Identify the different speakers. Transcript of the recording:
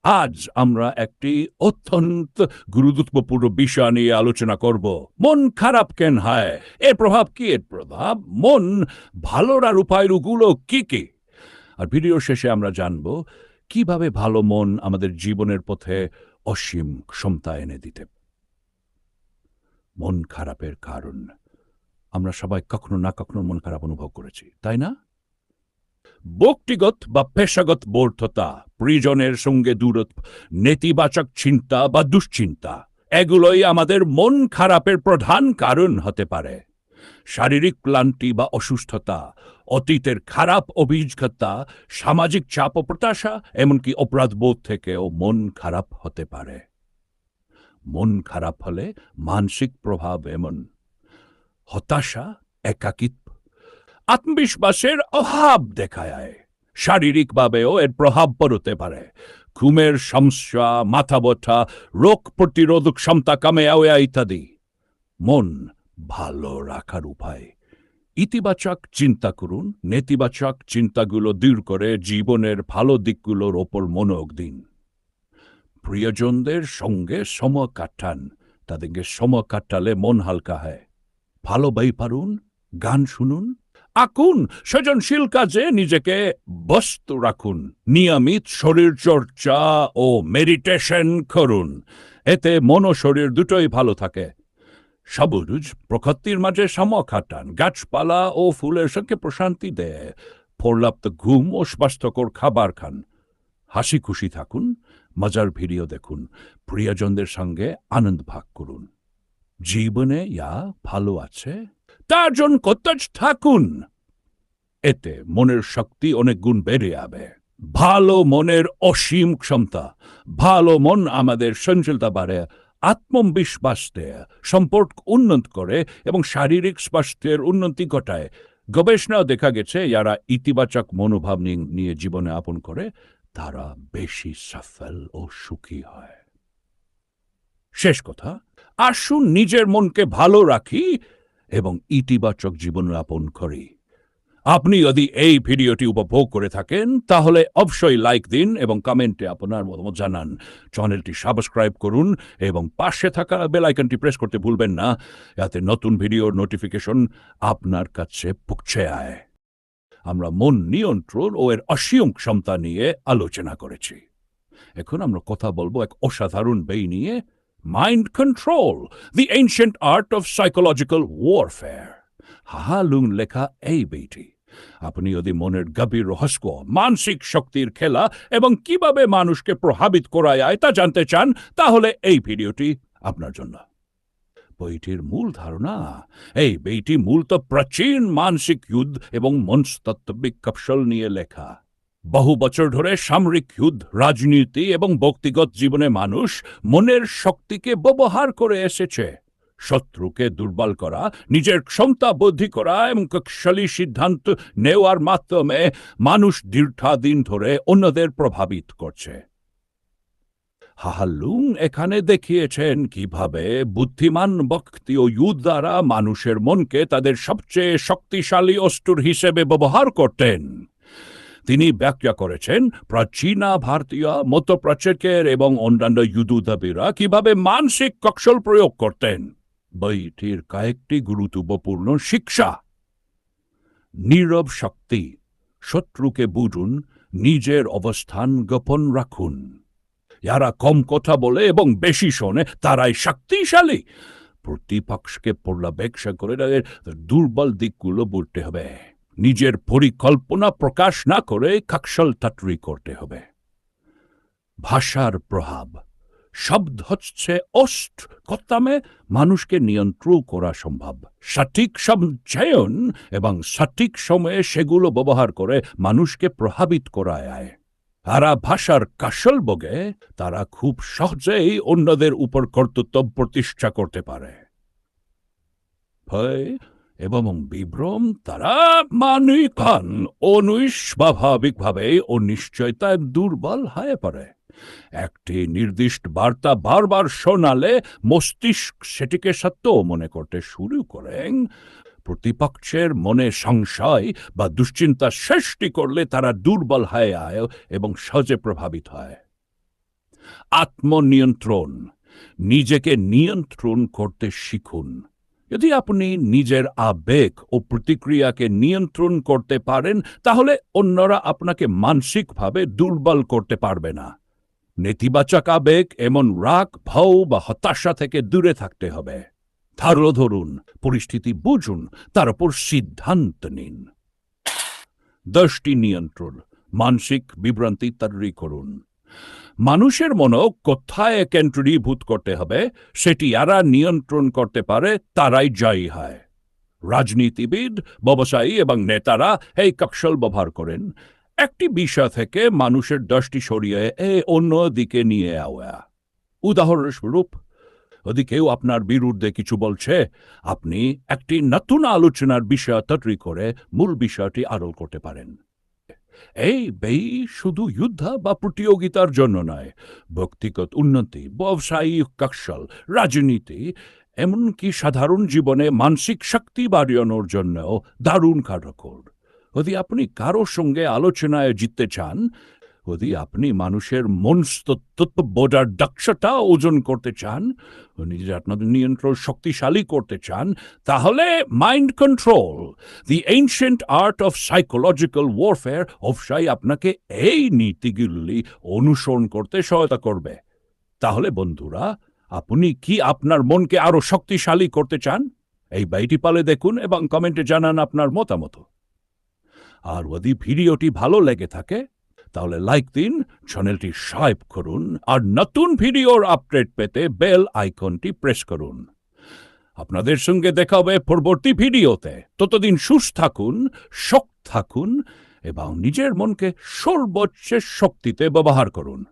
Speaker 1: আজ আমরা একটি অত্যন্ত গুরুত্বপূর্ণ বিষয় নিয়ে আলোচনা করব। মন খারাপ কেন হয়? এর প্রভাব কি? এর প্রভাব মন ভালোর উপায়গুলো কি কি? আর ভিডিও শেষে আমরা জানব কিভাবে ভালো মন আমাদের জীবনের পথে অসীম ক্ষমতা এনে দিতে। মন খারাপের কারণ আমরা সবাই কখনো না কখনো মন খারাপ অনুভব করেছি, তাই না? ব্যক্তিগত বা পেশাগত ব্যর্থতা, প্রিয়জনের সঙ্গে দূরত্ব, নেতিবাচক চিন্তা বা দুশ্চিন্তা, এগুলোই আমাদের মন খারাপের প্রধান কারণ হতে পারে। শারীরিক ক্লান্তি বা অসুস্থতা, অতীতের খারাপ অভিজ্ঞতা, সামাজিক চাপ ও প্রত্যাশা, এমনকি অপরাধবোধ থেকেও মন খারাপ হতে পারে। মন খারাপ হলে মানসিক প্রভাব এমন: হতাশা, একাকিত্ব, আত্মবিশ্বাসের অভাব দেখা যায়। শারীরিকভাবেও এর প্রভাব পড়তে পারে। ঘুমের সমস্যা, মাথা ব্যথা, রোগ প্রতিরোধক ক্ষমতা কমে যাওয়া ইত্যাদি। মন ভালো রাখার উপায়: ইতিবাচক চিন্তা করুন, নেতিবাচক চিন্তাগুলো দূর করে জীবনের ভালো দিকগুলোর ওপর মনোযোগ দিন। প্রিয়জনদের সঙ্গে সময় কাটান, তাদেরকে সময় কাটালে মন হালকা হয়। ভালো বই পড়ুন, গান শুনুন, আঁকুন, সৃজনশীল কাজে নিজেকে ব্যস্ত রাখুন। নিয়মিত শরীর চর্চা ও মেডিটেশন করুন, এতে মন ও শরীর দুটোই ভালো থাকে। সবুজ প্রকৃতির মাঝে সময় কাটান, গাছপালা ও ফুলের সঙ্গে প্রশান্তি দেয়। পর্যাপ্ত ঘুম ও স্বাস্থ্যকর খাবার খান। হাসি খুশি থাকুন, মজার ভিডিও দেখুন, প্রিয়জনদের সঙ্গে আনন্দ ভাগ করুন। জীবনে যা ভালো আছে তার জন্য কৃতজ্ঞ থাকুন, এতে মনের শক্তি অনেক গুণ বেড়ে যাবে। ভালো মনের অসীম ক্ষমতা: ভালো মন আমাদের সঞ্চলতা বাড়ে, আত্মবিশ্বাস দেয়, সম্পর্ক উন্নত করে এবং শারীরিক স্বাস্থ্যের উন্নতি ঘটায়। গবেষণাও দেখা গেছে যারা ইতিবাচক মনোভাব নিয়ে জীবনে আপন করে তারা বেশি সফল ও সুখী হয়। শেষ কথা, আসুন নিজের মনকে ভালো রাখি এবং ইতিবাচক জীবনযাপন করি। আপনি যদি এই ভিডিওটি উপভোগ করে থাকেন তাহলে অবশ্যই লাইক দিন এবং কমেন্টে আপনার মতামত জানান। চ্যানেলটি সাবস্ক্রাইব করুন এবং পাশে থাকা বেল আইকনটি প্রেস করতে ভুলবেন না, যাতে নতুন ভিডিওর নোটিফিকেশন আপনার কাছে পৌঁছে যায়। আমরা মন নিয়ন্ত্রণ ও এর অসীম ক্ষমতা নিয়ে আলোচনা করেছি। এখন আমরা কথা বলবো এক অসাধারণ বই নিয়ে, mind control, the ancient art of psychological warfare. Ha Lung লেখা এই বইটি আপনি যদি মনের গভীর রহস্য, মানসিক শক্তির খেলা এবং কিভাবে মানুষকে প্রভাবিত করা যায় তা জানতে চান, তাহলে এই ভিডিওটি আপনার জন্য। বইটির মূল ধারণা: এই বইটি মূলত প্রাচীন মানসিক যুদ্ধ এবং মনস্তত্ত্বিক কৌশল নিয়ে লেখা। বহু বছর ধরে সামরিক যুদ্ধ, রাজনীতি এবং ব্যক্তিগত জীবনে মানুষ মনের শক্তিকে ব্যবহার করে এসেছে। শত্রুকে দুর্বল করা, নিজের ক্ষমতা বৃদ্ধি করা এবং শক্তিশালী সিদ্ধান্ত নেওয়ার মাধ্যমে মানুষ দীর্ঘদিন ধরে অন্যদের প্রভাবিত করছে। হাহালুং এখানে দেখিয়েছেন কিভাবে বুদ্ধিমান ব্যক্তি ও যোদ্ধারা মানুষের মনকে তাদের সবচেয়ে শক্তিশালী অস্ত্র হিসেবে ব্যবহার করতেন। তিনি ব্যাখ্যা করেছেন প্রাচীন ভারতীয় মতপ্রাচ্যের এবং অন্যান্য যুদ্ধবিদরা কিভাবে মানসিক কৌশল প্রয়োগ করতেন। বইটির কয়েকটি গুরুত্বপূর্ণ শিক্ষা: নীরব শক্তি: শত্রুকে বুঝুন, নিজের অবস্থান গোপন রাখুন। যারা কম কথা বলে এবং বেশি শোনে তারাই শক্তিশালী। প্রতিপক্ষকে পর্যবেক্ষণ করে তাদের দুর্বল দিকগুলো বুঝতে হবে। নিজের পরিকল্পনা প্রকাশ না করে কাকশলতাট্রি করতে হবে। ভাষার প্রভাব: শব্দ হচ্ছে অস্ত্র, কথামে মানুষকে নিয়ন্ত্রণ করা সম্ভব। সঠিক শব্দ চয়ন এবং সঠিক সময়ে সেগুলো ব্যবহার করে মানুষকে প্রভাবিত করা যায়। যারা ভাষার কৌশল বোঝে তারা খুব সহজেই অন্যদের উপর কর্তৃত্ব প্রতিষ্ঠা করতে পারে। ভয় এবং বিভ্রম: তারা মানবিক হন, অস্বাভাবিকভাবে অনিশ্চয়তায় দুর্বল হয়ে পড়ে। একটি নির্দিষ্ট বার্তা বারবার শোনালে মস্তিষ্ক সেটিকে সত্য মনে করতে শুরু করেন। প্রতিপক্ষের মনে সংশয় বা দুশ্চিন্তা সৃষ্টি করলে তারা দুর্বল হয়ে যায় এবং সহজে প্রভাবিত হয়। আত্মনিয়ন্ত্রণ, নিজেকে নিয়ন্ত্রণ করতে শিখুন। যদি আপনি নিজের আবেগ ও প্রতিক্রিয়াকে নিয়ন্ত্রণ করতে পারেন, তাহলে অন্যরা আপনাকে মানসিকভাবে দুর্বল করতে পারবে না। নেতিবাচক আবেগ এমন রাগ, ভয় বা হতাশা থেকে দূরে থাকতে হবে। ধারণ ধরুন, পরিস্থিতি বুঝুন, তার উপর সিদ্ধান্ত নিন। দৃষ্টি নিয়ন্ত্রণ, মানসিক বিভ্রান্তি তৈরি করুন। মানুষের মনও কোথায় কেন্দ্রীভূত করতে হবে সেটি যারা নিয়ন্ত্রণ করতে পারে তারাই জয়ী হয়। রাজনীতিবিদ, ব্যবসায়ী এবং নেতারা এই কৌশল ব্যবহার করেন একটি বিষয় থেকে মানুষের দৃষ্টি সরিয়ে অন্য দিকে নিয়ে আওয়া। উদাহরণস্বরূপ, যদি কেউ আপনার বিরুদ্ধে কিছু বলছে, আপনি একটি নতুন আলোচনার বিষয় তৈরি করে মূল বিষয়টি আড়াল করতে পারেন। এই ব্যয় শুধু যুদ্ধ বা প্রতিযোগিতার জন্য নয়, ব্যক্তিগত উন্নতি, ব্যবসায়িক কৌশল, রাজনীতি, এমনকি সাধারণ জীবনে মানসিক শক্তি বাড়ানোর জন্যও দারুণ কার্যকর। যদি আপনি কারোর সঙ্গে আলোচনায় জিততে চান, যদি আপনি মানুষের মনস্তত্ত্ব বোঝার দক্ষতা ওজন করতে চান, নিজের আপনাদের নিয়ন্ত্রণ শক্তিশালী করতে চান, তাহলে mind control, the ancient art of psychological warfare অবশ্যই আপনাকে এই নীতিগুলি অনুসরণ করতে সহায়তা করবে। তাহলে বন্ধুরা, আপনি কি আপনার মনকে আরো শক্তিশালী করতে চান? এই বইটি পালে দেখুন এবং কমেন্টে জানান আপনার মতামত। আর যদি ভিডিওটি ভালো লেগে থাকে তাহলে লাইক দিন, চ্যানেলটি সাবস্ক্রাইব করুন আর নতুন ভিডিওর আপডেট পেতে বেল আইকনটি প্রেস করুন। আপনাদের সঙ্গে দেখা হবে পরবর্তী ভিডিওতে। ততদিন সুস্থ থাকুন, শক্ত থাকুন এবং নিজের মনকে সর্বোচ্চ শক্তিতে ব্যবহার করুন।